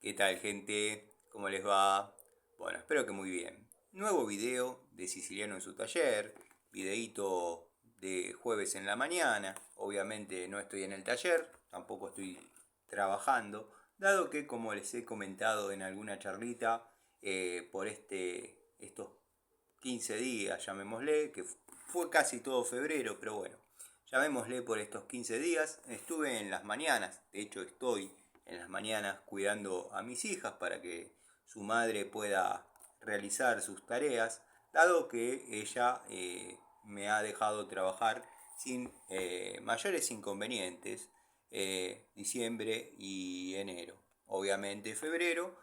¿Qué tal, gente? ¿Cómo les va? Bueno, espero que muy bien. Nuevo video de Siciliano en su taller, videíto de jueves en la mañana. Obviamente no estoy en el taller, tampoco estoy trabajando, dado que, como les he comentado en alguna charlita, por estos 15 días, llamémosle, que fue casi todo febrero, pero bueno, llamémosle por estos 15 días, estuve en las mañanas, de hecho estoy en las mañanas cuidando a mis hijas para que su madre pueda realizar sus tareas, dado que ella me ha dejado trabajar sin mayores inconvenientes diciembre y enero. Obviamente febrero,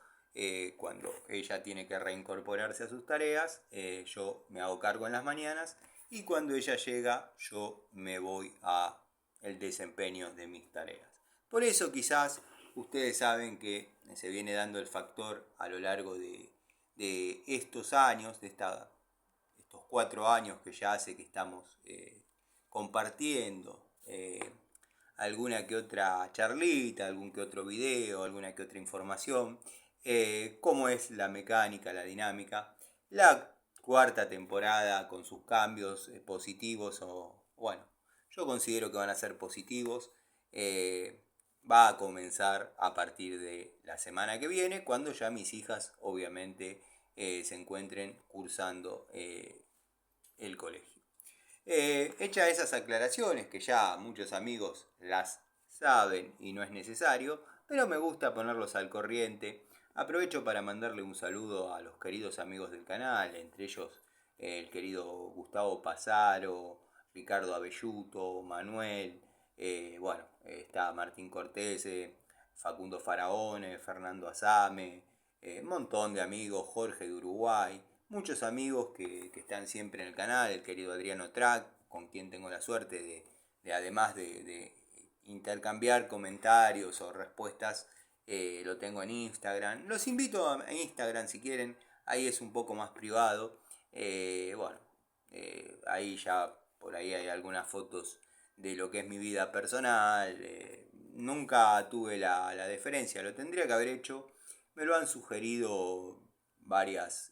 cuando ella tiene que reincorporarse a sus tareas, yo me hago cargo en las mañanas y cuando ella llega yo me voy a el desempeño de mis tareas. Por eso quizás ustedes saben que se viene dando el factor a lo largo de estos años, estos 4 años que ya hace que estamos compartiendo alguna que otra charlita, algún que otro video, alguna que otra información, cómo es la mecánica, la dinámica. La cuarta temporada con sus cambios positivos o, bueno, yo considero que van a ser positivos. Va a comenzar a partir de la semana que viene, cuando ya mis hijas obviamente se encuentren cursando el colegio. Hechas esas aclaraciones, que ya muchos amigos las saben y no es necesario, pero me gusta ponerlos al corriente. Aprovecho para mandarle un saludo a los queridos amigos del canal, entre ellos el querido Gustavo Pasaro, Ricardo Abelluto, Manuel, está Martín Cortés, Facundo Faraone, Fernando Azame, un montón de amigos, Jorge de Uruguay, muchos amigos que están siempre en el canal, el querido Adriano Track, con quien tengo la suerte además de intercambiar comentarios o respuestas, lo tengo en Instagram. Los invito a Instagram si quieren, ahí es un poco más privado. Ahí ya por ahí hay algunas fotos de lo que es mi vida personal. Nunca tuve la deferencia, lo tendría que haber hecho. Me lo han sugerido varias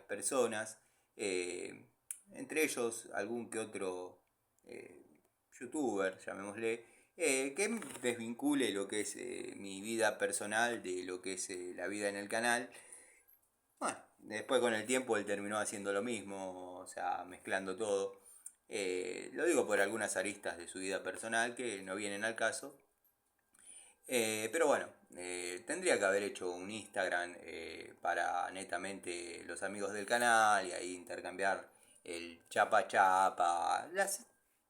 personas, eh, entre ellos algún que otro eh, youtuber, llamémosle, que desvincule lo que es mi vida personal de lo que es la vida en el canal. Bueno, después con el tiempo él terminó haciendo lo mismo, o sea, mezclando todo. Lo digo por algunas aristas de su vida personal que no vienen al caso. Pero bueno, tendría que haber hecho un Instagram para netamente los amigos del canal y ahí intercambiar el chapa chapa, las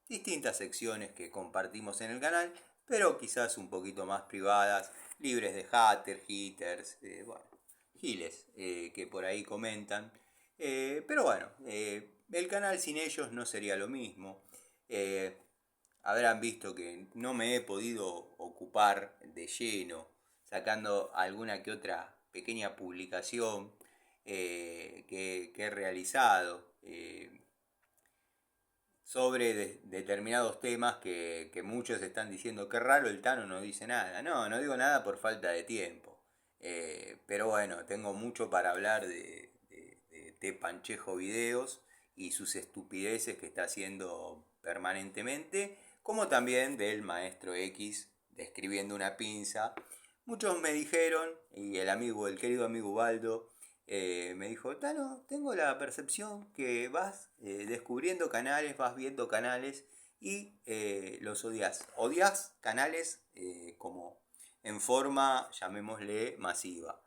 distintas secciones que compartimos en el canal, pero quizás un poquito más privadas, libres de haters, giles que por ahí comentan. Pero bueno, el canal sin ellos no sería lo mismo. Eh, Habrán visto que no me he podido ocupar de lleno, sacando alguna que otra pequeña publicación que he realizado sobre determinados temas que muchos están diciendo que raro el Tano no dice nada. No, no digo nada por falta de tiempo. Pero bueno, tengo mucho para hablar de Panchejo Videos y sus estupideces que está haciendo permanentemente, como también del Maestro X describiendo una pinza. Muchos me dijeron, y el querido amigo Ubaldo, me dijo, Tano, tengo la percepción que vas descubriendo canales, vas viendo canales y los odias. Odias canales como en forma, llamémosle, masiva.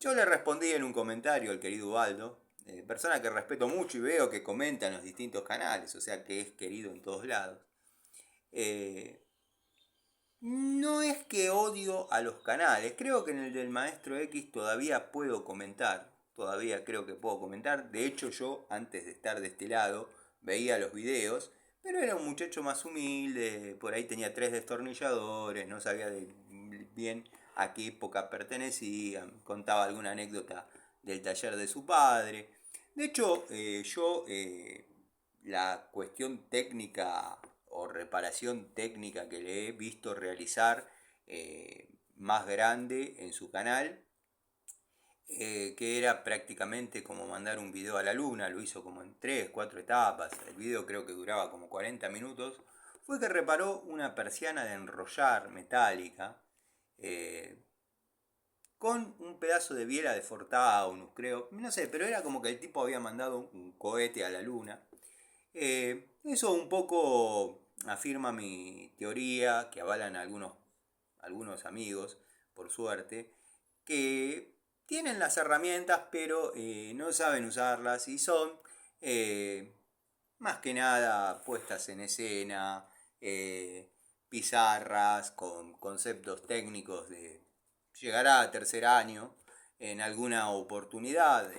Yo le respondí en un comentario al querido Ubaldo, persona que respeto mucho y veo que comenta en los distintos canales, o sea que es querido en todos lados. Eh, no es que odio a los canales, creo que en el del Maestro X todavía puedo comentar, todavía creo que puedo comentar. De hecho yo antes de estar de este lado veía los videos, pero era un muchacho más humilde, por ahí tenía 3 destornilladores, no sabía bien a qué época pertenecía, contaba alguna anécdota del taller de su padre. De hecho, la cuestión técnica o reparación técnica que le he visto realizar más grande en su canal, que era prácticamente como mandar un video a la luna. Lo hizo como en 3, 4 etapas, el video creo que duraba como 40 minutos, fue que reparó una persiana de enrollar metálica, eh, con un pedazo de biela de Fortaunus, creo, no sé, pero era como que el tipo había mandado un cohete a la luna. Eso un poco afirma mi teoría, que avalan algunos amigos, por suerte, que tienen las herramientas pero no saben usarlas y son eh, más que nada puestas en escena, pizarras con conceptos técnicos de llegará a tercer año en alguna oportunidad.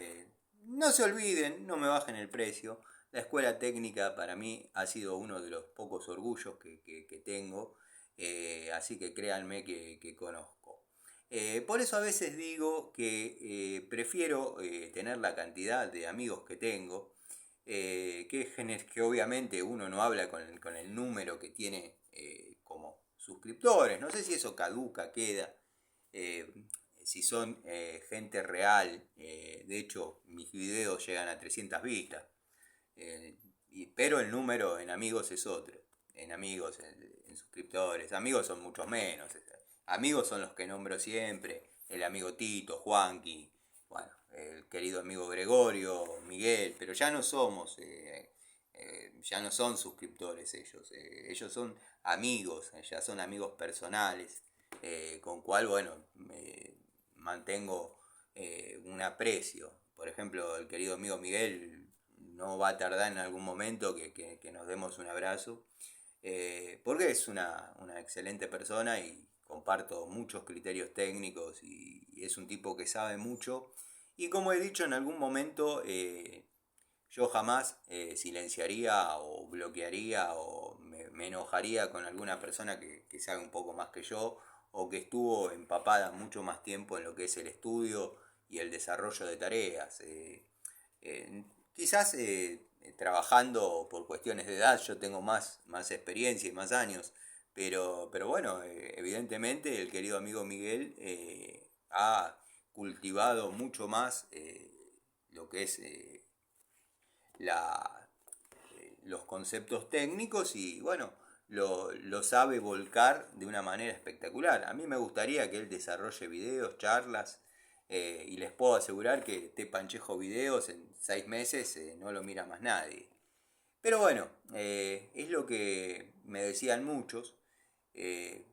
No se olviden, no me bajen el precio. La escuela técnica para mí ha sido uno de los pocos orgullos que tengo, así que créanme que conozco. Por eso a veces digo que prefiero tener la cantidad de amigos que tengo, que obviamente uno no habla con el número que tiene como suscriptores. No sé si eso caduca, queda, eh, si son gente real. De hecho, mis videos llegan a 300 vistas. Pero el número en amigos es otro. En amigos, en suscriptores. Amigos son muchos menos. Amigos son los que nombro siempre. El amigo Tito, Juanqui, bueno, el querido amigo Gregorio, Miguel, pero ya no somos, ya no son suscriptores ellos. Ellos son amigos, ya son amigos personales, con cual, bueno, mantengo un aprecio. Por ejemplo, el querido amigo Miguel no va a tardar en algún momento que nos demos un abrazo, porque es una excelente persona y comparto muchos criterios técnicos y es un tipo que sabe mucho. Y como he dicho en algún momento, yo jamás silenciaría o bloquearía o me enojaría con alguna persona que sabe un poco más que yo o que estuvo empapada mucho más tiempo en lo que es el estudio y el desarrollo de tareas. Eh, Quizás trabajando por cuestiones de edad yo tengo más experiencia y más años, pero bueno, evidentemente el querido amigo Miguel ha cultivado mucho más lo que es los conceptos técnicos y bueno, lo sabe volcar de una manera espectacular. A mí me gustaría que él desarrolle videos, charlas, y les puedo asegurar que Te Panchejo Videos en 6 meses no lo mira más nadie. Pero bueno, es lo que me decían muchos, eh,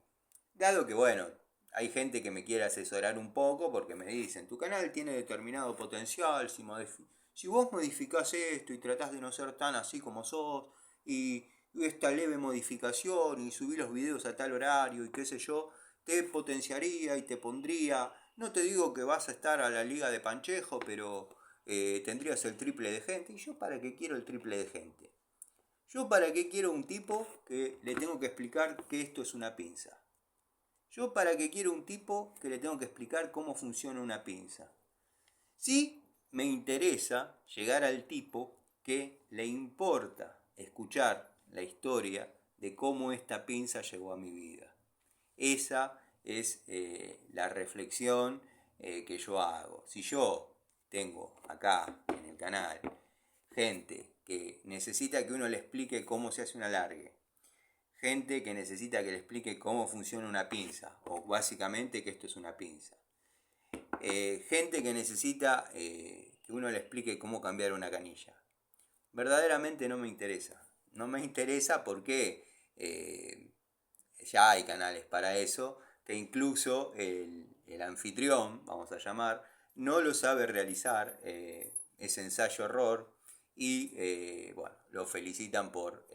dado que bueno, hay gente que me quiere asesorar un poco porque me dicen, tu canal tiene determinado potencial, si vos modificás esto y tratás de no ser tan así como sos, y esta leve modificación y subir los videos a tal horario y qué sé yo, te potenciaría y te pondría, no te digo que vas a estar a la liga de Panchejo, pero tendrías el triple de gente. ¿Y yo para qué quiero el triple de gente? ¿Yo para qué quiero un tipo que le tengo que explicar que esto es una pinza? ¿Yo para qué quiero un tipo que le tengo que explicar cómo funciona una pinza? Sí me interesa llegar al tipo que le importa escuchar la historia de cómo esta pinza llegó a mi vida. Esa es la reflexión que yo hago. Si yo tengo acá en el canal gente que necesita que uno le explique cómo se hace un alargue, gente que necesita que le explique cómo funciona una pinza, o básicamente que esto es una pinza, gente que necesita que uno le explique cómo cambiar una canilla, verdaderamente no me interesa. No me interesa porque ya hay canales para eso, que incluso el anfitrión, vamos a llamar, no lo sabe realizar, ese ensayo-error, y bueno, lo felicitan por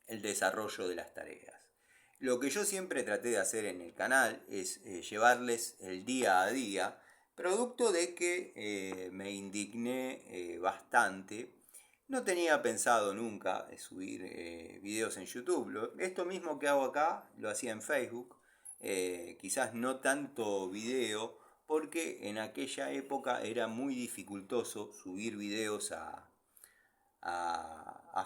el desarrollo de las tareas. Lo que yo siempre traté de hacer en el canal es llevarles el día a día, producto de que me indigné bastante. No tenía pensado nunca subir videos en YouTube. Esto mismo que hago acá lo hacía en Facebook. Quizás no tanto video, porque en aquella época era muy dificultoso subir videos a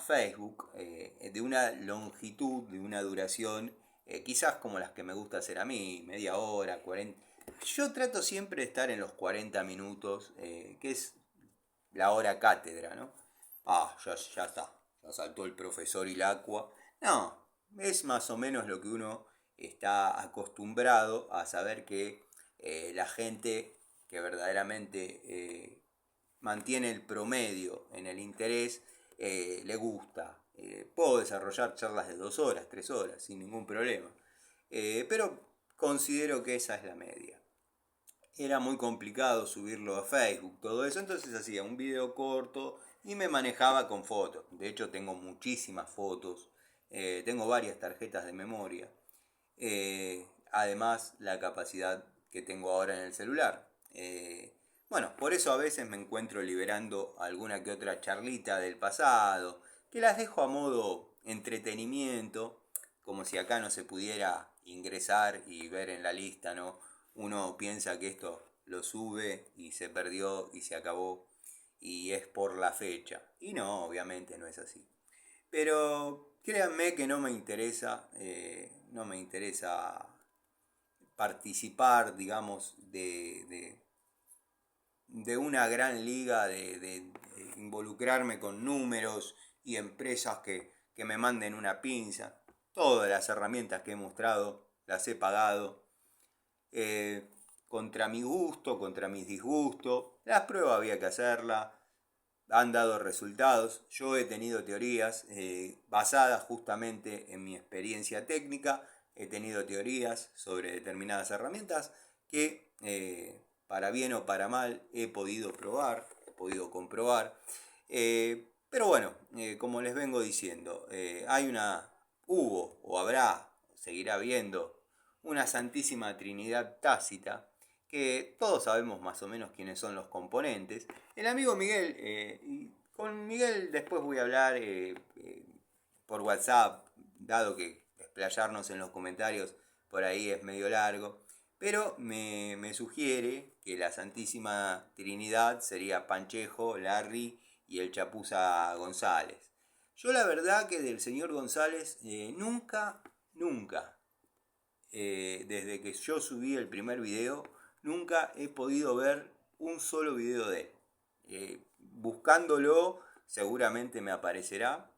Facebook de una longitud, de una duración quizás como las que me gusta hacer a mí, media hora, 40. Yo trato siempre de estar en los 40 minutos, que es la hora cátedra, ¿no? Ya está, ya saltó el profesor y la agua. No, es más o menos lo que uno está acostumbrado a saber que la gente que verdaderamente mantiene el promedio en el interés, le gusta. Puedo desarrollar charlas de 2 horas, 3 horas, sin ningún problema. Pero considero que esa es la media. Era muy complicado subirlo a Facebook, todo eso, entonces hacía un video corto y me manejaba con fotos. De hecho tengo muchísimas fotos, tengo varias tarjetas de memoria. Además la capacidad que tengo ahora en el celular. Bueno, por eso a veces me encuentro liberando alguna que otra charlita del pasado, que las dejo a modo entretenimiento, como si acá no se pudiera ingresar y ver en la lista, ¿no? Uno piensa que esto lo sube y se perdió y se acabó y es por la fecha. Y no, obviamente no es así. Pero créanme que no me interesa participar, digamos, de una gran liga, de involucrarme con números y empresas que me manden una pinza. Todas las herramientas que he mostrado las he pagado, eh, contra mi gusto, contra mis disgustos. Las pruebas había que hacerlas, han dado resultados. Yo he tenido teorías basadas justamente en mi experiencia técnica. He tenido teorías sobre determinadas herramientas que, para bien o para mal, he podido probar, he podido comprobar. Pero bueno, como les vengo diciendo, hubo o habrá, seguirá habiendo una santísima trinidad tácita, que todos sabemos más o menos quiénes son los componentes. El amigo Miguel, y con Miguel después voy a hablar por WhatsApp, dado que explayarnos en los comentarios por ahí es medio largo, pero me sugiere que la Santísima Trinidad sería Panchejo, Larry y el Chapuza González. Yo la verdad que del señor González nunca, desde que yo subí el primer video, nunca he podido ver un solo video de él. Buscándolo seguramente me aparecerá.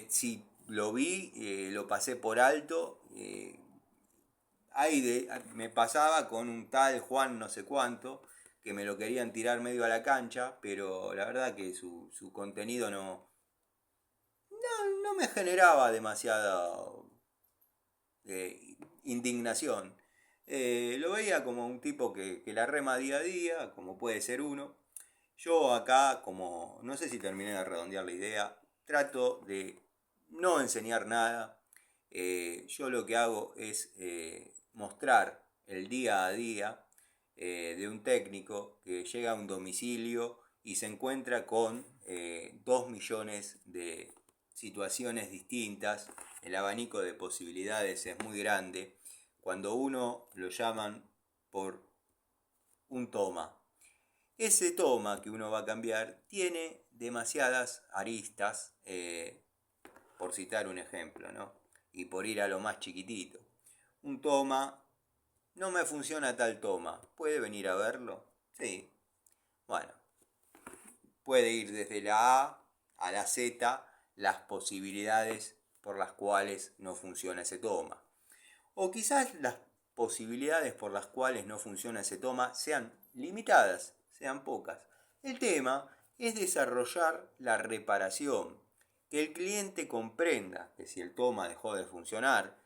Si lo vi, lo pasé por alto. Me pasaba con un tal Juan no sé cuánto, que me lo querían tirar medio a la cancha, pero la verdad que su contenido no me generaba demasiada indignación. Lo veía como un tipo que la rema día a día, como puede ser uno. Yo acá, como no sé si terminé de redondear la idea, trato de no enseñar nada. Yo lo que hago es mostrar el día a día de un técnico que llega a un domicilio y se encuentra con 2 millones de situaciones distintas. El abanico de posibilidades es muy grande. Cuando uno lo llaman por un toma, ese toma que uno va a cambiar tiene demasiadas aristas, por citar un ejemplo, ¿no? Y por ir a lo más chiquitito. Un toma, no me funciona tal toma, ¿puede venir a verlo? Sí. Bueno, puede ir desde la a la Z las posibilidades por las cuales no funciona ese toma. O quizás las posibilidades por las cuales no funciona ese toma sean limitadas, sean pocas. El tema es desarrollar la reparación, que el cliente comprenda que si el toma dejó de funcionar,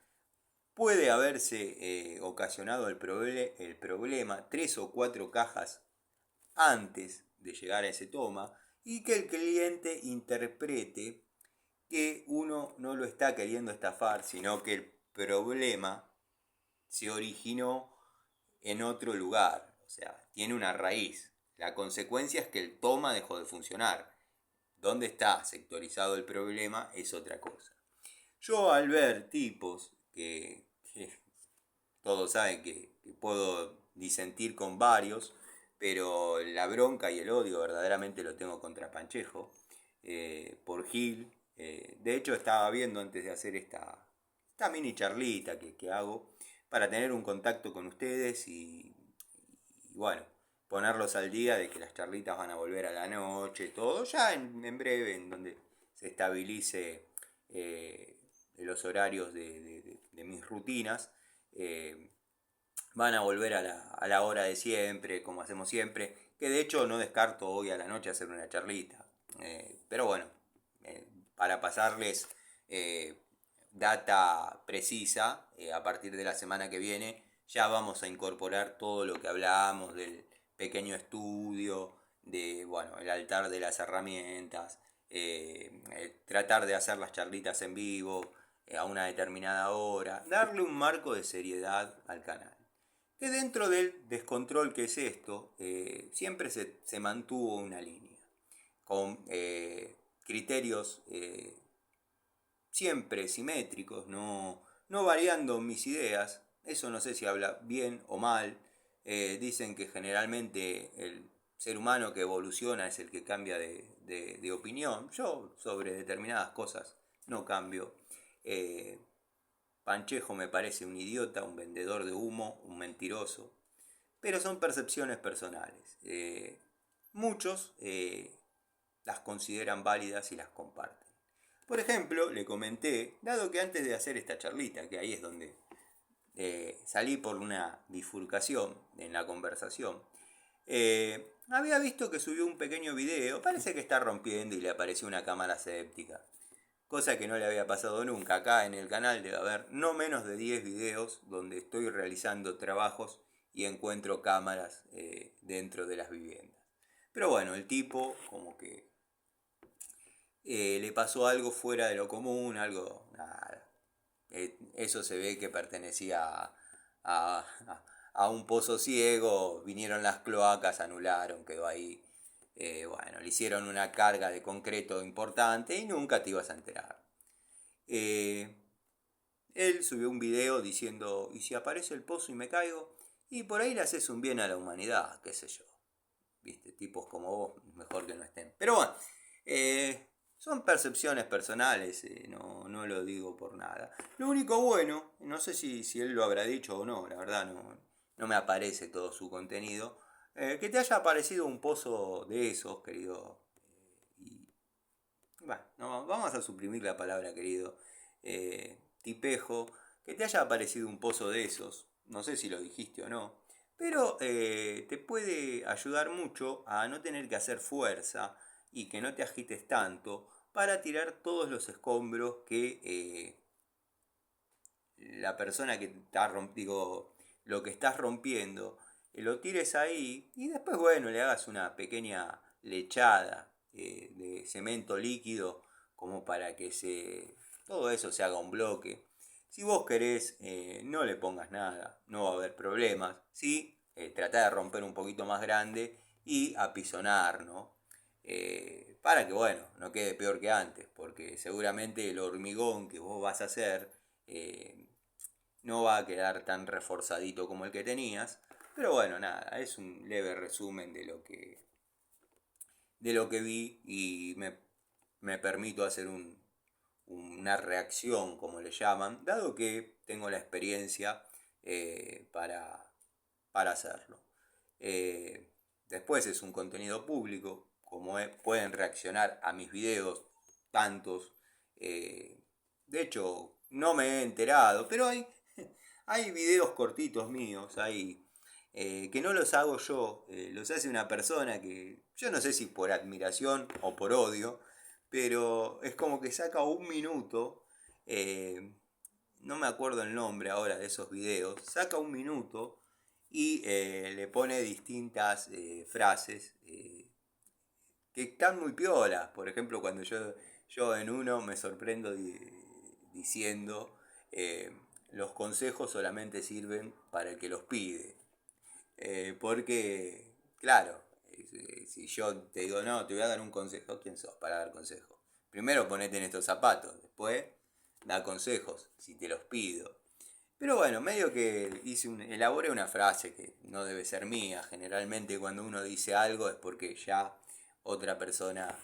puede haberse ocasionado el problema 3 o 4 cajas antes de llegar a ese toma, y que el cliente interprete que uno no lo está queriendo estafar, sino que el problema se originó en otro lugar, o sea, tiene una raíz. La consecuencia es que el toma dejó de funcionar. ¿Dónde está sectorizado el problema? Es otra cosa. Yo, al ver tipos que todos saben que puedo disentir con varios, pero la bronca y el odio verdaderamente lo tengo contra Panchejo, por Gil, De hecho, estaba viendo antes de hacer esta mini charlita que hago para tener un contacto con ustedes y bueno, ponerlos al día de que las charlitas van a volver a la noche, todo ya en breve, en donde se estabilice los horarios de mis rutinas. Van a volver a la hora de siempre, como hacemos siempre, que de hecho no descarto hoy a la noche hacer una charlita. Pero bueno, para pasarles data precisa, a partir de la semana que viene ya vamos a incorporar todo lo que hablábamos del pequeño estudio, de bueno, el altar de las herramientas, tratar de hacer las charlitas en vivo a una determinada hora, darle un marco de seriedad al canal. Que dentro del descontrol que es esto, siempre se mantuvo una línea, con criterios siempre simétricos, no variando mis ideas. Eso no sé si habla bien o mal. Dicen que generalmente el ser humano que evoluciona es el que cambia de opinión. Yo sobre determinadas cosas no cambio. Panchejo me parece un idiota, un vendedor de humo, un mentiroso, pero son percepciones personales. Muchos las consideran válidas y las comparten. Por ejemplo, le comenté, dado que antes de hacer esta charlita, que ahí es donde salí por una bifurcación en la conversación, había visto que subió un pequeño video, parece que está rompiendo y le apareció una cámara séptica. Cosa que no le había pasado nunca. Acá en el canal debe haber no menos de 10 videos donde estoy realizando trabajos y encuentro cámaras dentro de las viviendas. Pero bueno, el tipo como que le pasó algo fuera de lo común, algo... Nada, eso se ve que pertenecía a un pozo ciego, vinieron las cloacas, anularon, quedó ahí. Bueno, le hicieron una carga de concreto importante y nunca te ibas a enterar. Él subió un video diciendo, ¿y si aparece el pozo y me caigo? Y por ahí le haces un bien a la humanidad, qué sé yo. Viste, tipos como vos, mejor que no estén. Pero bueno, son percepciones personales, no lo digo por nada. Lo único bueno, no sé si él lo habrá dicho o no, la verdad no me aparece todo su contenido. Que te haya aparecido un pozo de esos, querido. Y bueno, no, vamos a suprimir la palabra querido. Tipejo, que te haya aparecido un pozo de esos, no sé si lo dijiste o no, pero te puede ayudar mucho a no tener que hacer fuerza y que no te agites tanto para tirar todos los escombros que la persona que está rompiendo, lo que estás rompiendo, lo tires ahí y después, bueno, le hagas una pequeña lechada de cemento líquido como para que todo eso se haga un bloque. Si vos querés, no le pongas nada, no va a haber problemas. ¿Sí? Tratá de romper un poquito más grande y apisonar, ¿no? Para que, bueno, no quede peor que antes, porque seguramente el hormigón que vos vas a hacer no va a quedar tan reforzadito como el que tenías. Pero bueno, nada, es un leve resumen de lo que vi y me permito hacer una reacción, como le llaman, dado que tengo la experiencia para hacerlo. Después es un contenido público, como pueden reaccionar a mis videos tantos. De hecho, no me he enterado, pero hay videos cortitos míos, que no los hago yo, los hace una persona que yo no sé si por admiración o por odio, pero es como que saca un minuto, no me acuerdo el nombre ahora de esos videos, saca un minuto y le pone distintas frases que están muy piolas. Por ejemplo, cuando yo en uno me sorprendo diciendo, los consejos solamente sirven para el que los pide. Porque, claro, si yo te digo, no, te voy a dar un consejo, ¿quién sos para dar consejos? Primero ponete en estos zapatos, después da consejos, si te los pido. Pero bueno, medio que elaboré una frase que no debe ser mía. Generalmente cuando uno dice algo es porque ya otra persona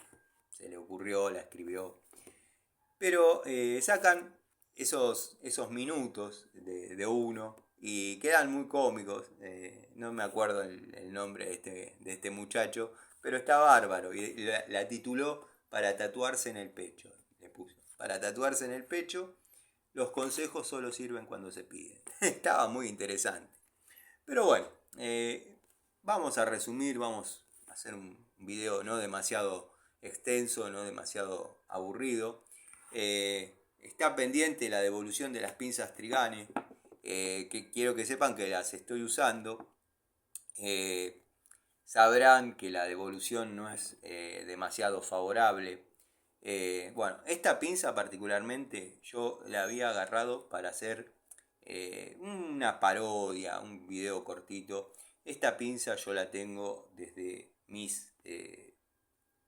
se le ocurrió, la escribió. pero sacan esos minutos de uno y quedan muy cómicos. No me acuerdo el nombre de este muchacho, pero está bárbaro y la tituló Para tatuarse en el pecho. Le puso, para tatuarse en el pecho, los consejos solo sirven cuando se piden. Estaba muy interesante. Pero bueno, vamos a resumir, vamos a hacer un video no demasiado extenso, no demasiado aburrido. Está pendiente la devolución de las pinzas Trigane, que quiero que sepan que las estoy usando. Sabrán que la devolución no es demasiado favorable. Bueno, esta pinza particularmente yo la había agarrado para hacer una parodia, un video cortito. Esta pinza yo la tengo desde mis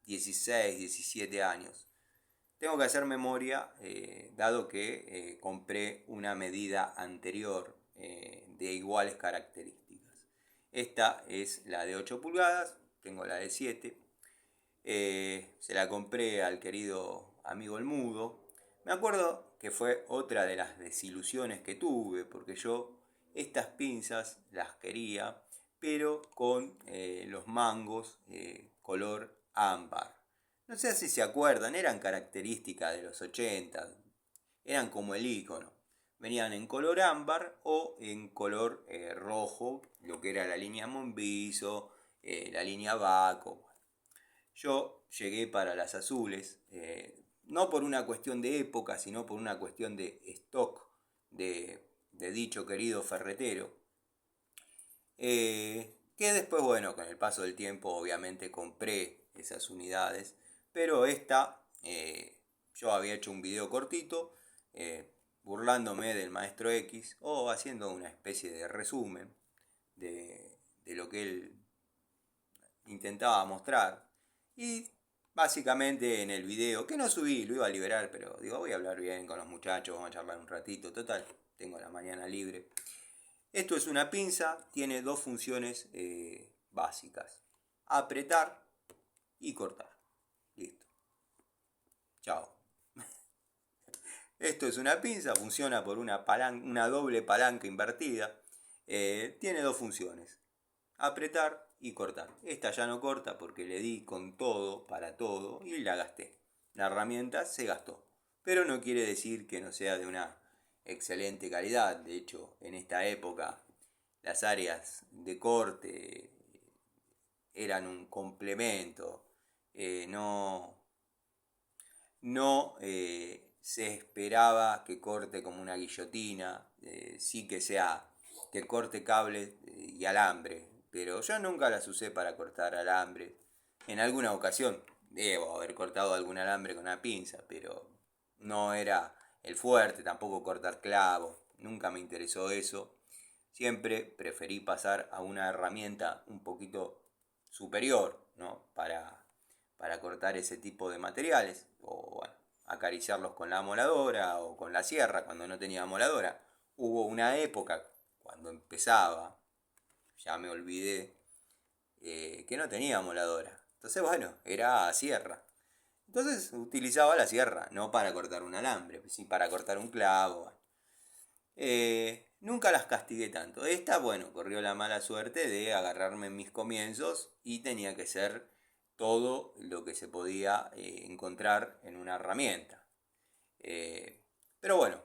16, 17 años. Tengo que hacer memoria, dado que compré una medida anterior de iguales características. Esta es la de 8 pulgadas, tengo la de 7. Se la compré al querido amigo El Mudo. Me acuerdo que fue otra de las desilusiones que tuve, porque yo estas pinzas las quería, pero con los mangos color ámbar. No sé si se acuerdan, eran características de los 80, eran como el icono. Venían en color ámbar o en color rojo, lo que era la línea Monviso, la línea Baco. Yo llegué para las azules, no por una cuestión de época, sino por una cuestión de stock de dicho querido ferretero. Que después, bueno, con el paso del tiempo obviamente compré esas unidades, pero esta, yo había hecho un video cortito, burlándome del maestro X o haciendo una especie de resumen de lo que él intentaba mostrar. Y básicamente en el video, que no subí, lo iba a liberar, pero digo, voy a hablar bien con los muchachos, vamos a charlar un ratito, total, tengo la mañana libre. Esto es una pinza, tiene dos funciones básicas: apretar y cortar. Listo. Chao. Esto es una pinza, funciona por una doble palanca invertida. Tiene dos funciones: apretar y cortar. Esta ya no corta porque le di con todo para todo y la gasté. La herramienta se gastó. Pero no quiere decir que no sea de una excelente calidad. De hecho, en esta época las áreas de corte eran un complemento. No se esperaba que corte como una guillotina. Sí que sea que corte cable y alambre. Pero yo nunca las usé para cortar alambre. En alguna ocasión debo haber cortado algún alambre con una pinza, pero no era el fuerte, tampoco cortar clavos. Nunca me interesó eso. Siempre preferí pasar a una herramienta un poquito superior, ¿no? Para cortar ese tipo de materiales. O bueno, acariciarlos con la amoladora o con la sierra cuando no tenía amoladora. Hubo una época cuando empezaba, ya me olvidé, que no tenía amoladora. Entonces, bueno, era sierra. Entonces utilizaba la sierra, no para cortar un alambre, sí para cortar un clavo. Nunca las castigué tanto. Esta, bueno, corrió la mala suerte de agarrarme en mis comienzos y tenía que ser todo lo que se podía encontrar en una herramienta. Pero bueno,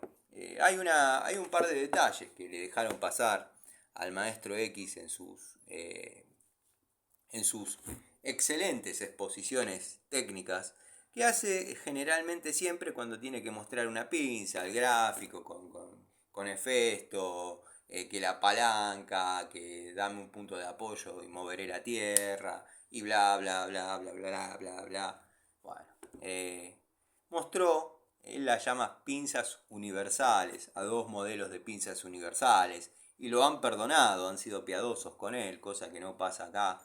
hay un par de detalles que le dejaron pasar al maestro X en sus excelentes exposiciones técnicas que hace generalmente siempre cuando tiene que mostrar una pinza, el gráfico con efecto, que la palanca, que dame un punto de apoyo y moveré la tierra, y bla bla bla bla bla bla bla. Bueno, mostró, él las llama pinzas universales, a dos modelos de pinzas universales, y lo han perdonado, han sido piadosos con él, cosa que no pasa acá.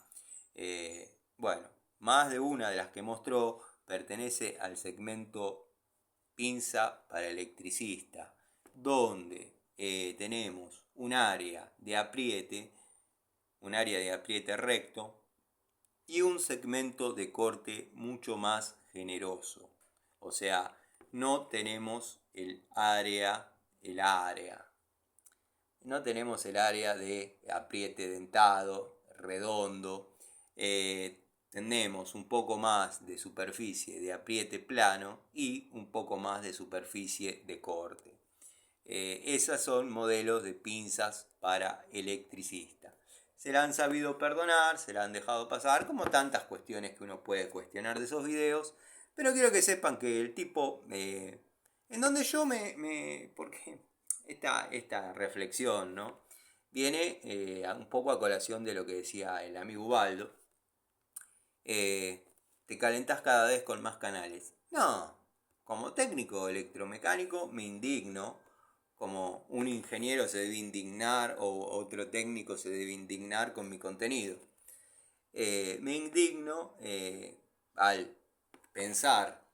Bueno, más de una de las que mostró pertenece al segmento pinza para electricista, donde tenemos un área de apriete recto y un segmento de corte mucho más generoso. O sea, no tenemos el área. No tenemos el área de apriete dentado, redondo. Tenemos un poco más de superficie de apriete plano y un poco más de superficie de corte. Esos son modelos de pinzas para electricista. Se la han sabido perdonar, se la han dejado pasar, como tantas cuestiones que uno puede cuestionar de esos videos. Pero quiero que sepan que el tipo, en donde yo porque esta reflexión, ¿no? Viene un poco a colación de lo que decía el amigo Ubaldo. Te calentás cada vez con más canales. No, como técnico electromecánico me indigno, como un ingeniero se debe indignar o otro técnico se debe indignar con mi contenido. Me indigno al pensar,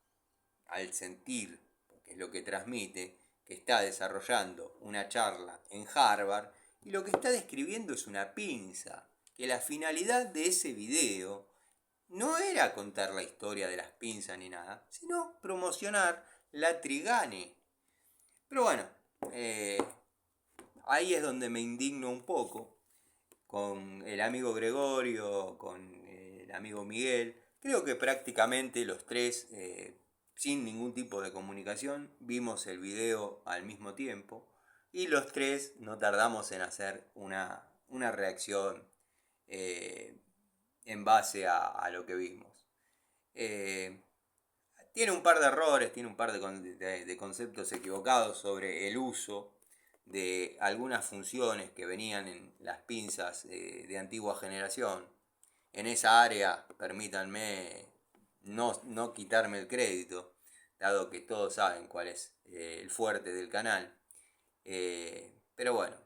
al sentir, porque es lo que transmite, que está desarrollando una charla en Harvard y lo que está describiendo es una pinza, que la finalidad de ese video no era contar la historia de las pinzas ni nada, sino promocionar la Trigane. Pero bueno, ahí es donde me indigno un poco con el amigo Gregorio, con el amigo Miguel. Creo que prácticamente los tres, sin ningún tipo de comunicación, vimos el video al mismo tiempo y los tres no tardamos en hacer una reacción en base a lo que vimos. Tiene un par de errores, tiene un par de conceptos equivocados sobre el uso de algunas funciones que venían en las pinzas de antigua generación. En esa área, permítanme no quitarme el crédito, dado que todos saben cuál es el fuerte del canal. Pero bueno,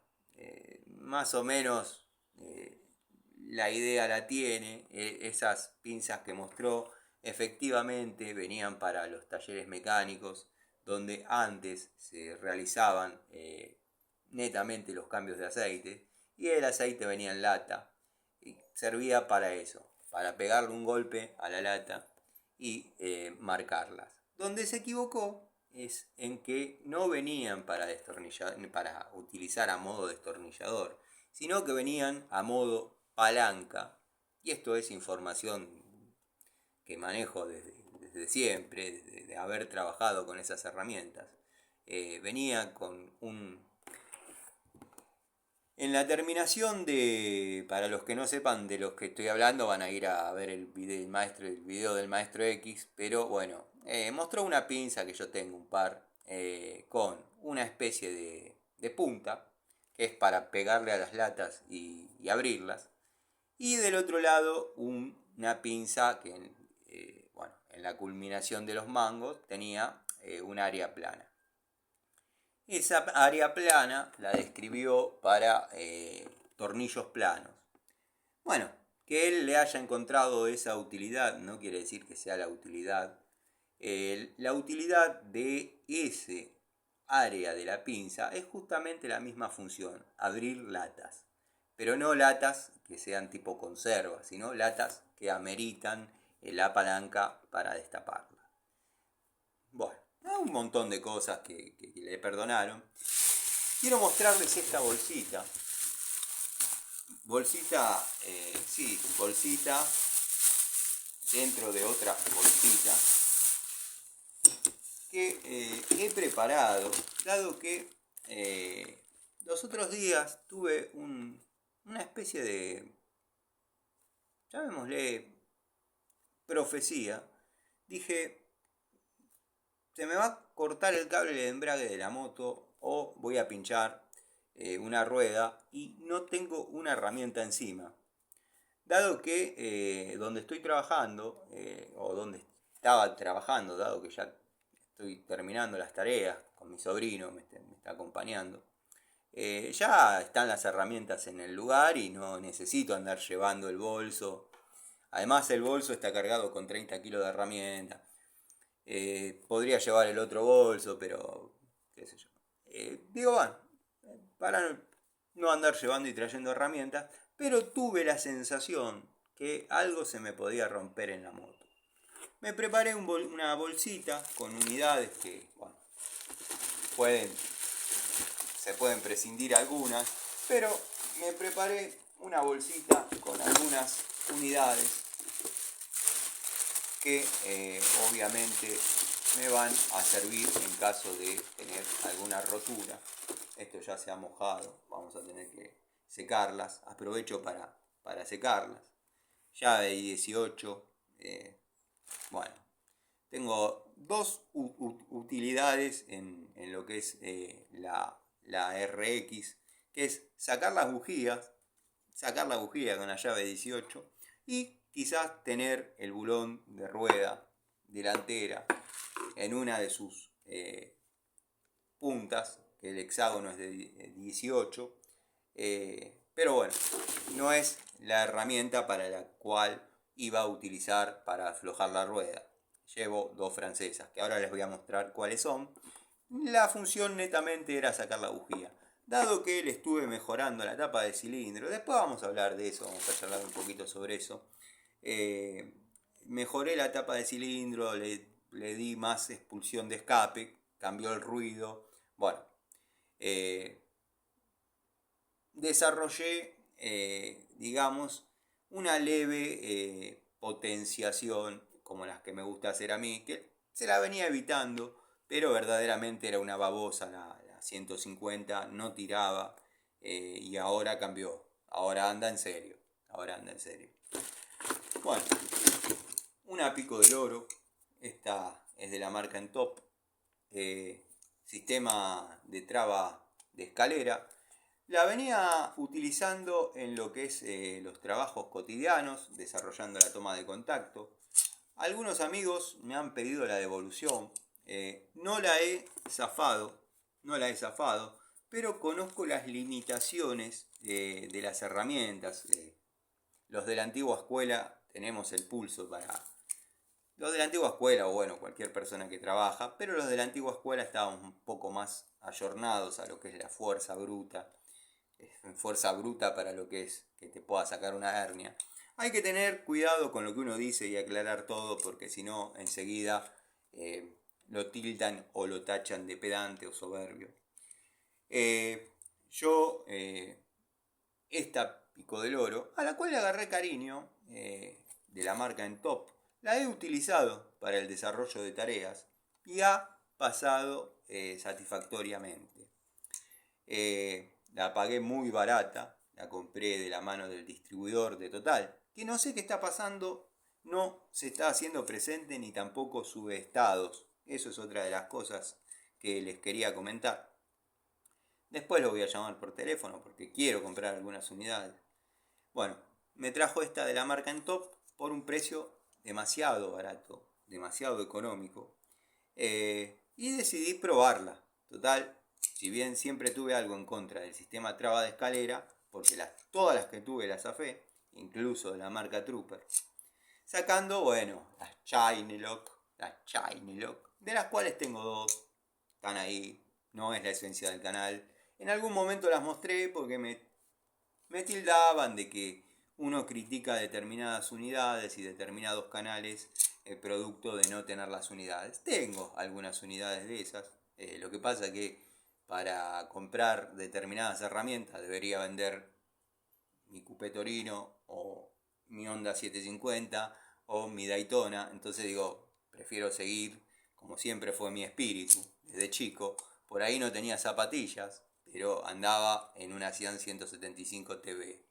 más o menos la idea la tiene. Esas pinzas que mostró efectivamente venían para los talleres mecánicos, donde antes se realizaban netamente los cambios de aceite, y el aceite venía en lata y servía para eso, para pegarle un golpe a la lata y marcarlas. Donde se equivocó es en que no venían para utilizar a modo destornillador, sino que venían a modo palanca, y esto es información que manejo desde siempre, de haber trabajado con esas herramientas. Venía con en la terminación para los que no sepan de los que estoy hablando, van a ir a ver el video del maestro X, pero bueno, mostró una pinza que yo tengo, un par, con una especie de punta, que es para pegarle a las latas y abrirlas, y del otro lado una pinza que en la culminación de los mangos tenía un área plana. Esa área plana la describió para tornillos planos. Bueno, que él le haya encontrado esa utilidad no quiere decir que sea la utilidad. La utilidad de ese área de la pinza es justamente la misma función, abrir latas. Pero no latas que sean tipo conserva, sino latas que ameritan la palanca para destaparla. Bueno, un montón de cosas que le perdonaron. Quiero mostrarles esta bolsita. Bolsita dentro de otra bolsita que he preparado, dado que los otros días tuve una especie de, llamémosle, profecía. Dije, se me va a cortar el cable de embrague de la moto o voy a pinchar una rueda y no tengo una herramienta encima. Dado que donde estoy trabajando, o donde estaba trabajando, dado que ya estoy terminando las tareas con mi sobrino, me está acompañando, ya están las herramientas en el lugar y no necesito andar llevando el bolso. Además el bolso está cargado con 30 kilos de herramientas. Podría llevar el otro bolso, pero qué sé yo. Bueno, para no andar llevando y trayendo herramientas, pero tuve la sensación que algo se me podía romper en la moto. me preparé una bolsita con unidades que, bueno, se pueden prescindir algunas, pero me preparé una bolsita con algunas unidades que obviamente me van a servir en caso de tener alguna rotura. Esto ya se ha mojado, vamos a tener que secarlas. Aprovecho para secarlas. Llave 18. Bueno, tengo dos utilidades en lo que es la RX, que es sacar la bujía con la llave 18 y quizás tener el bulón de rueda delantera en una de sus puntas, que el hexágono es de 18, pero bueno, no es la herramienta para la cual iba a utilizar para aflojar la rueda. Llevo dos francesas, que ahora les voy a mostrar cuáles son. La función netamente era sacar la bujía. Dado que le estuve mejorando la tapa de cilindro, después vamos a hablar de eso, vamos a charlar un poquito sobre eso. Mejoré la tapa de cilindro, le di más expulsión de escape, cambió el ruido. Bueno, desarrollé, digamos, una leve potenciación, como las que me gusta hacer a mí, que se la venía evitando, pero verdaderamente era una babosa la 150, no tiraba, y ahora cambió, ahora anda en serio. Bueno, una Pico del Oro, esta es de la marca En Top, sistema de traba de escalera. La venía utilizando en lo que es los trabajos cotidianos, desarrollando la toma de contacto. Algunos amigos me han pedido la devolución. No la he zafado, pero conozco las limitaciones de las herramientas. Los de la antigua escuela tenemos el pulso para... Los de la antigua escuela, o bueno, cualquier persona que trabaja, pero los de la antigua escuela estaban un poco más ayornados a lo que es la fuerza bruta para lo que es que te pueda sacar una hernia. Hay que tener cuidado con lo que uno dice y aclarar todo, porque si no, enseguida lo tildan o lo tachan de pedante o soberbio. Esta Pico del Oro, a la cual le agarré cariño, de la marca En Top, la he utilizado para el desarrollo de tareas y ha pasado satisfactoriamente. La pagué muy barata, la compré de la mano del distribuidor de Total, que no sé qué está pasando, no se está haciendo presente ni tampoco sube estados. Eso es otra de las cosas que les quería comentar. Después lo voy a llamar por teléfono porque quiero comprar algunas unidades. Bueno, me trajo esta de la marca En Top por un precio demasiado barato, demasiado económico, y decidí probarla. Total, si bien siempre tuve algo en contra del sistema traba de escalera, porque todas las que tuve las zafé, incluso de la marca Trooper, sacando, bueno, las Shiny Lock, de las cuales tengo dos, están ahí, no es la esencia del canal. En algún momento las mostré porque me tildaban de que uno critica determinadas unidades y determinados canales producto de no tener las unidades. Tengo algunas unidades de esas. Lo que pasa es que para comprar determinadas herramientas debería vender mi Coupé Torino o mi Honda 750 o mi Daytona. Entonces digo, prefiero seguir como siempre fue mi espíritu desde chico. Por ahí no tenía zapatillas, pero andaba en una Cian 175 TV.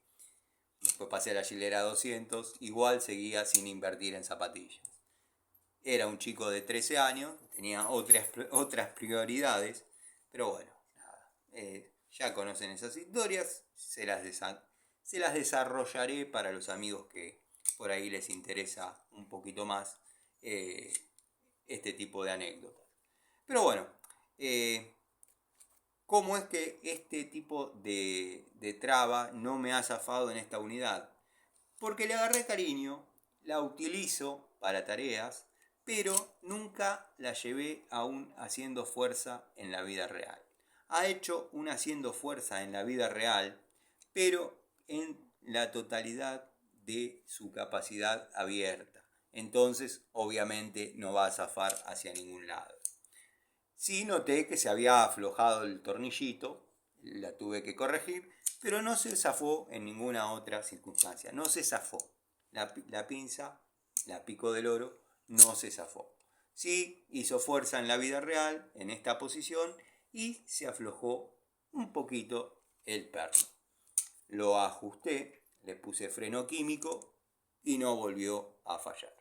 Después pasé a la Gilera 200, igual seguía sin invertir en zapatillas. Era un chico de 13 años, tenía otras prioridades, pero bueno, nada. Ya conocen esas historias, se las desarrollaré para los amigos que por ahí les interesa un poquito más este tipo de anécdotas. Pero bueno, ¿cómo es que este tipo de traba no me ha zafado en esta unidad? Porque le agarré cariño, la utilizo para tareas, pero nunca la llevé aún haciendo fuerza en la vida real. Ha hecho un haciendo fuerza en la vida real, pero en la totalidad de su capacidad abierta. entonces obviamente no va a zafar hacia ningún lado. Sí noté que se había aflojado el tornillito, la tuve que corregir, pero no se zafó en ninguna otra circunstancia, no se zafó. La pinza, la pico del oro, no se zafó. Sí hizo fuerza en la vida real, en esta posición, y se aflojó un poquito el perno. Lo ajusté, le puse freno químico y no volvió a fallar.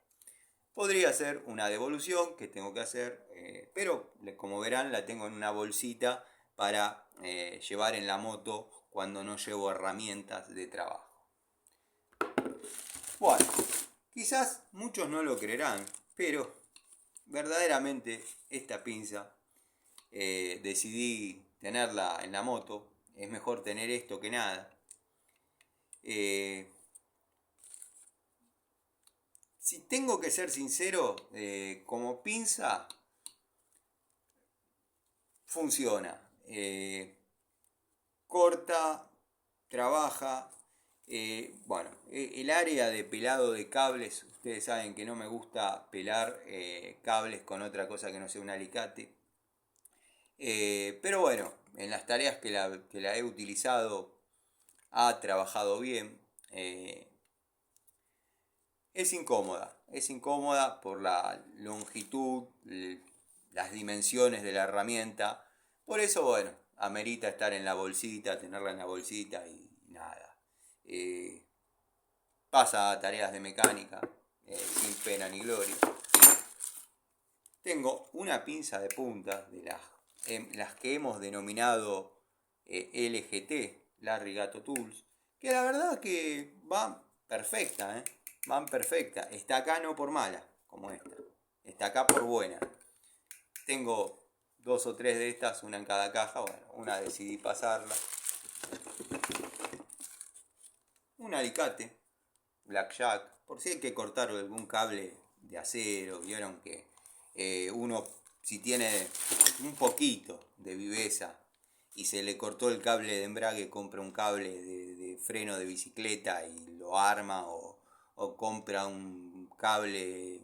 Podría ser una devolución que tengo que hacer, pero como verán la tengo en una bolsita para llevar en la moto cuando no llevo herramientas de trabajo. Bueno, quizás muchos no lo creerán, pero verdaderamente esta pinza decidí tenerla en la moto. Es mejor tener esto que nada. Si tengo que ser sincero, como pinza funciona. Corta, trabaja. Bueno, el área de pelado de cables, ustedes saben que no me gusta pelar cables con otra cosa que no sea un alicate. Pero bueno, en las tareas que la he utilizado ha trabajado bien. Es incómoda por la longitud, las dimensiones de la herramienta. Por eso, bueno, amerita estar en la bolsita, tenerla en la bolsita y nada. Pasa a tareas de mecánica sin pena ni gloria. Tengo una pinza de punta de las que hemos denominado LGT, Larry Gato Tools, que la verdad que van perfecta, van perfecta. Está acá no por mala, como esta. Está acá por buena. Tengo 2 o 3 de estas, una en cada caja. Bueno, una decidí pasarla. Un alicate, Blackjack, por si hay que cortar algún cable de acero. Vieron que uno, si tiene un poquito de viveza y se le cortó el cable de embrague, compra un cable de freno de bicicleta y lo arma, o compra un cable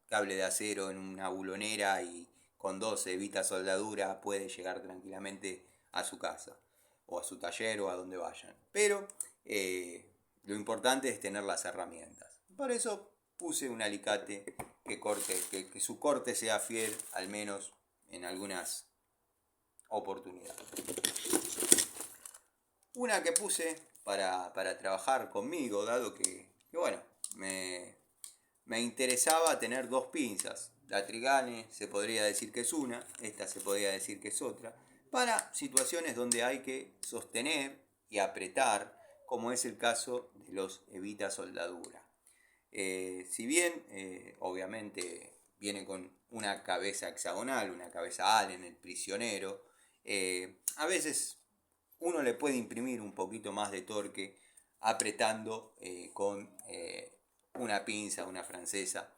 de acero en una bulonera y con 12 evita soldadura, puede llegar tranquilamente a su casa o a su taller o a donde vayan. Pero lo importante es tener las herramientas. Por eso puse un alicate que su corte sea fiel, al menos en algunas oportunidades. Una que puse para trabajar conmigo, dado que bueno, me interesaba tener 2 pinzas. La Trigane se podría decir que es una, esta se podría decir que es otra, para situaciones donde hay que sostener y apretar, como es el caso de los evita soldadura. Si bien obviamente viene con una cabeza hexagonal, una cabeza Allen, el prisionero, a veces uno le puede imprimir un poquito más de torque apretando con una pinza, una francesa.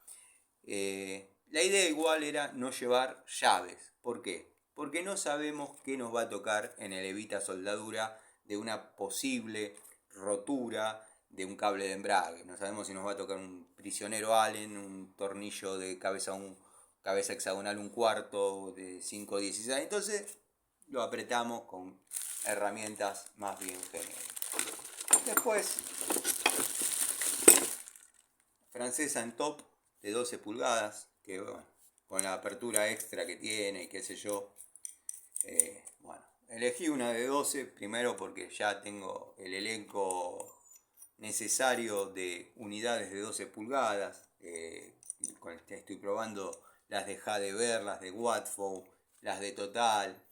La idea igual era no llevar llaves. ¿Por qué? Porque no sabemos qué nos va a tocar en el evita soldadura de una posible rotura de un cable de embrague. No sabemos si nos va a tocar un prisionero Allen, un tornillo de cabeza hexagonal 1/4 de 5/16. Entonces lo apretamos con herramientas más bien genéricas. Después, francesa en top de 12 pulgadas, que bueno, con la apertura extra que tiene y qué sé yo, bueno, elegí una de 12, primero porque ya tengo el elenco necesario de unidades de 12 pulgadas, estoy probando las de Jadever, las de Watford, las de Total,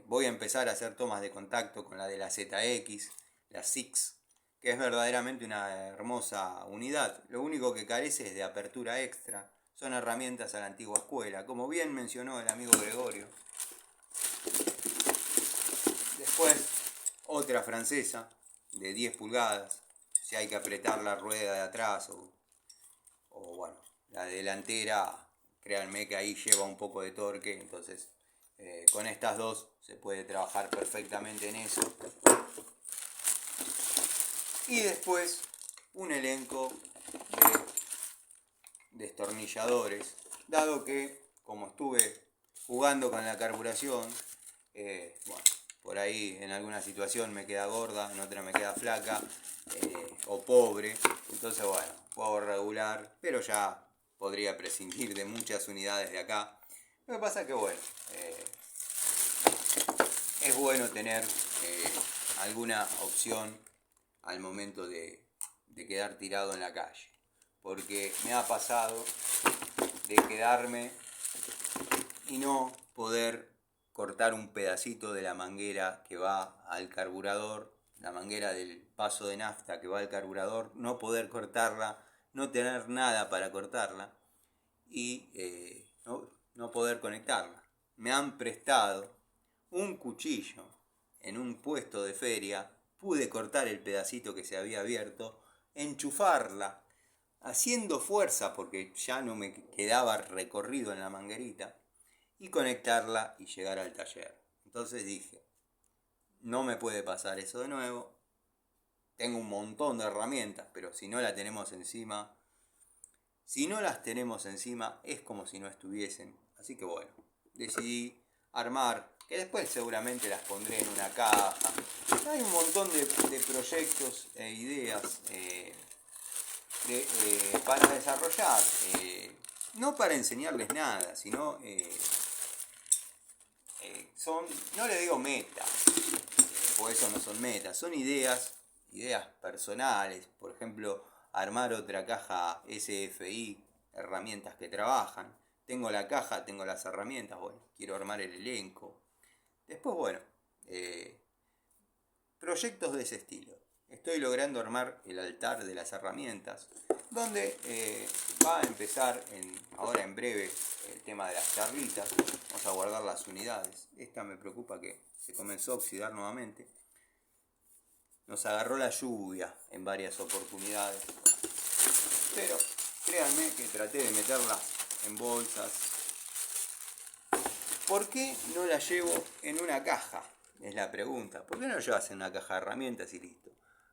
voy a empezar a hacer tomas de contacto con la de la ZX, la Six, que es verdaderamente una hermosa unidad. Lo único que carece es de apertura extra. Son herramientas a la antigua escuela, como bien mencionó el amigo Gregorio. Después, otra francesa de 10 pulgadas, si hay que apretar la rueda de atrás o bueno, la delantera, créanme que ahí lleva un poco de torque, entonces con estas dos se puede trabajar perfectamente en eso. Y después un elenco destornilladores, dado que como estuve jugando con la carburación, bueno, por ahí en alguna situación me queda gorda, en otra me queda flaca o pobre, entonces bueno, puedo regular, pero ya podría prescindir de muchas unidades de acá. Lo que pasa es que bueno, es bueno tener alguna opción al momento de quedar tirado en la calle, porque me ha pasado de quedarme y no poder cortar un pedacito de la manguera que va al carburador, la manguera del paso de nafta que va al carburador, no poder cortarla, no tener nada para cortarla y no poder conectarla. Me han prestado un cuchillo en un puesto de feria, pude cortar el pedacito que se había abierto, enchufarla, haciendo fuerza porque ya no me quedaba recorrido en la manguerita, y conectarla y llegar al taller. Entonces dije, no me puede pasar eso de nuevo, tengo un montón de herramientas, pero si no las tenemos encima, es como si no estuviesen. Así que bueno, decidí armar, que después seguramente las pondré en una caja. Hay un montón de proyectos e ideas para desarrollar, no para enseñarles nada, sino son, no le digo metas, porque eso no son metas, son ideas personales. Por ejemplo, armar otra caja SFI, herramientas que trabajan. Tengo la caja, tengo las herramientas, bueno, quiero armar el elenco. Después, bueno, proyectos de ese estilo. Estoy logrando armar el altar de las herramientas, donde va a empezar ahora en breve el tema de las charlitas. Vamos a guardar las unidades. Esta me preocupa que se comenzó a oxidar nuevamente. Nos agarró la lluvia en varias oportunidades, pero créanme que traté de meterlas en bolsas. ¿Por qué no la llevo en una caja? Es la pregunta. ¿Por qué no lo llevas en una caja de herramientas y listo?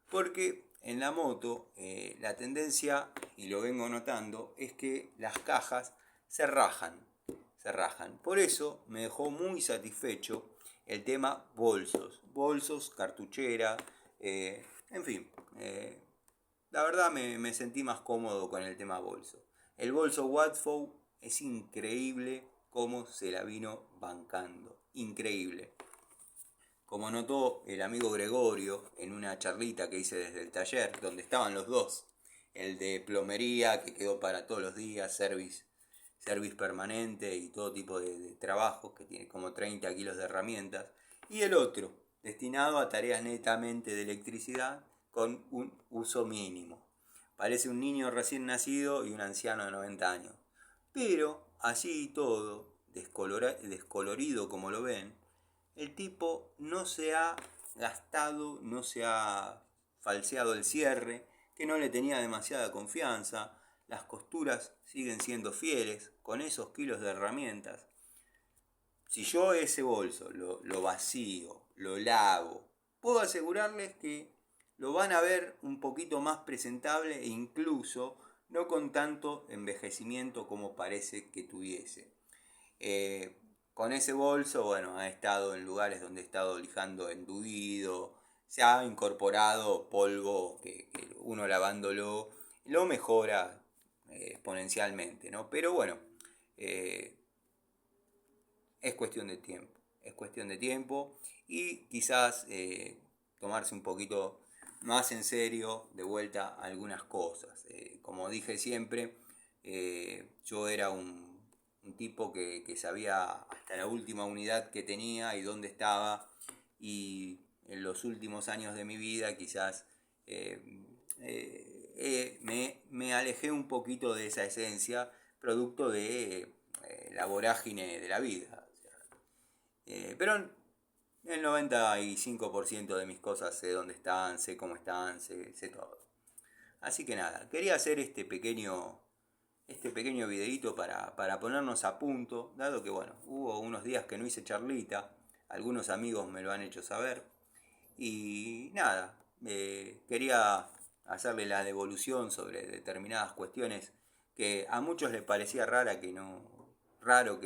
Porque en la moto la tendencia, y lo vengo notando, es que las cajas se rajan. Por eso me dejó muy satisfecho el tema bolsos, cartuchera, en fin. La verdad me sentí más cómodo con el tema bolso. El bolso Watfow es increíble cómo se la vino bancando. Increíble. Como notó el amigo Gregorio en una charlita que hice desde el taller, donde estaban los dos, el de plomería que quedó para todos los días, service permanente y todo tipo de trabajos, que tiene como 30 kilos de herramientas, y el otro, destinado a tareas netamente de electricidad con un uso mínimo. Parece un niño recién nacido y un anciano de 90 años. Pero así y todo, descolorido como lo ven, el tipo no se ha gastado, no se ha falseado el cierre, que no le tenía demasiada confianza, las costuras siguen siendo fieles, con esos kilos de herramientas. Si yo ese bolso lo vacío, lo lavo, puedo asegurarles que lo van a ver un poquito más presentable e incluso no con tanto envejecimiento como parece que tuviese. Con ese bolso, bueno, ha estado en lugares donde he estado lijando enduido, se ha incorporado polvo que uno lavándolo lo mejora exponencialmente, ¿no? Pero bueno, es cuestión de tiempo y quizás tomarse un poquito más en serio de vuelta algunas cosas. Como dije siempre, yo era un tipo que sabía hasta la última unidad que tenía y dónde estaba, y en los últimos años de mi vida quizás me alejé un poquito de esa esencia, producto de la vorágine de la vida. Pero el 95% de mis cosas sé dónde están, sé cómo están, sé todo. Así que nada, quería hacer este pequeño videito para ponernos a punto, dado que bueno, hubo unos días que no hice charlita, algunos amigos me lo han hecho saber, y nada, quería hacerle la devolución sobre determinadas cuestiones que a muchos les parecía raro que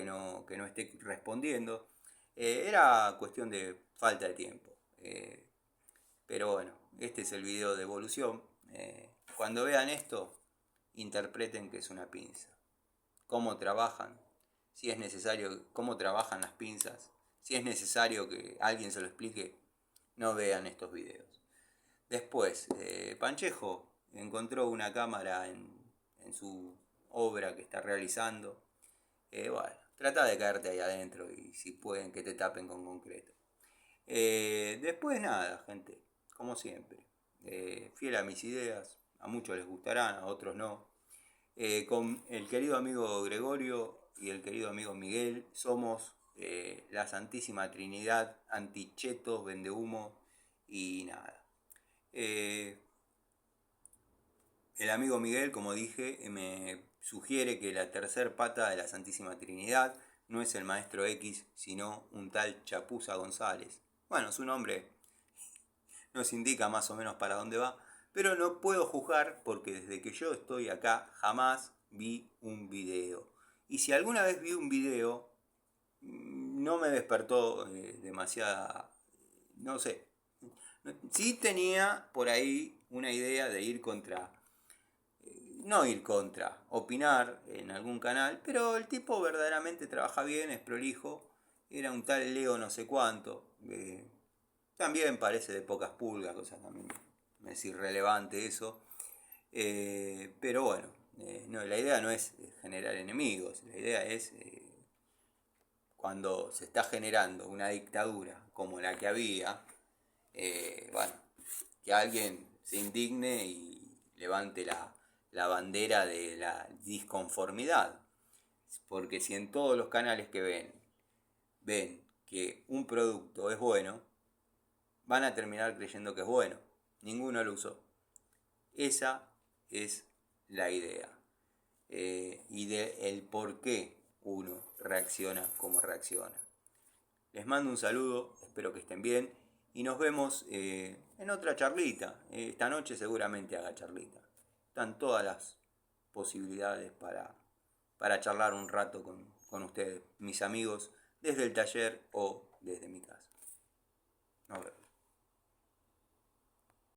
no esté respondiendo. Era cuestión de falta de tiempo. Pero bueno, este es el video de evolución. Cuando vean esto, interpreten que es una pinza. Cómo trabajan, si es necesario, cómo trabajan las pinzas. Si es necesario que alguien se lo explique, no vean estos videos. Después, Panchejo encontró una cámara en su obra que está realizando. Bueno, trata de caerte ahí adentro y si pueden que te tapen con concreto. Después nada, gente, como siempre. Fiel a mis ideas, a muchos les gustarán, a otros no. Con el querido amigo Gregorio y el querido amigo Miguel somos la Santísima Trinidad, antichetos, vendehumo y nada. El amigo Miguel, como dije, me sugiere que la tercer pata de la Santísima Trinidad no es el Maestro X, sino un tal Chapuza González. Bueno, su nombre nos indica más o menos para dónde va, pero no puedo juzgar porque desde que yo estoy acá jamás vi un video. Y si alguna vez vi un video, no me despertó demasiada, no sé. Sí tenía por ahí una idea de ir contra, no ir contra, opinar en algún canal, pero el tipo verdaderamente trabaja bien, es prolijo, era un tal Leo no sé cuánto, también parece de pocas pulgas, cosa también es irrelevante eso, pero bueno, no, la idea no es generar enemigos, la idea es cuando se está generando una dictadura como la que había, bueno, que alguien se indigne y levante la bandera de la disconformidad. Porque si en todos los canales que ven que un producto es bueno, van a terminar creyendo que es bueno. Ninguno lo usó. Esa es la idea. Y de el por qué uno reacciona como reacciona. Les mando un saludo, espero que estén bien y nos vemos en otra charlita. Esta noche seguramente haga charlita. Están todas las posibilidades para charlar un rato con ustedes, mis amigos, desde el taller o desde mi casa. Nos vemos.